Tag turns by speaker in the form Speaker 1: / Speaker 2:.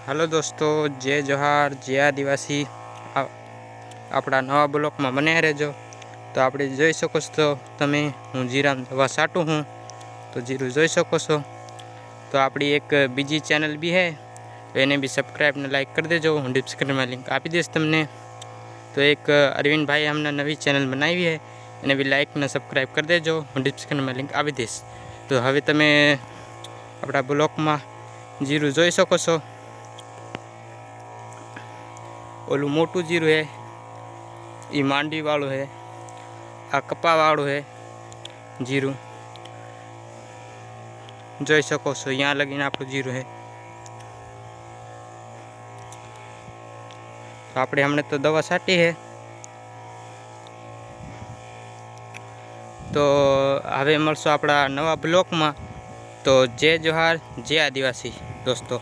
Speaker 1: Hello दोस्तों, जय जोहार, जय आदिवासी। अपना नवा ब्लॉक में बने रहो। तो आप जोई सको तो तमे हूँ जीराम दवा साटू हूँ, तो जीरू जोई सको। तो आपड़ी एक बीजी चैनल भी है, तो इन्हें भी सब्सक्राइब ने लाइक कर देजो। हूँ डिस्क्रिप्शन में लिंक आपी दीश तमने। तो एक अरविंद भाई हमने नवी चैनल बनाई है, इन्हें भी लाइक ने सब्सक्राइब कर देजो। हूँ डिस्क्रिप्शन में लिंक आपी दीश। तो हवे तमे अपना ब्लॉक में जीरू जोई सको। ओलू मोटू जीरू है, ये मांडवी वालू है, आ कपा वालू है जीरू जोई सको। यहाँ लगी आप जीरू है। तो आपणे हमने तो दवा साटी है। तो हवे मळशुं आपड़ा नवा ब्लॉक में। तो जय जोहार, जय आदिवासी दोस्तों।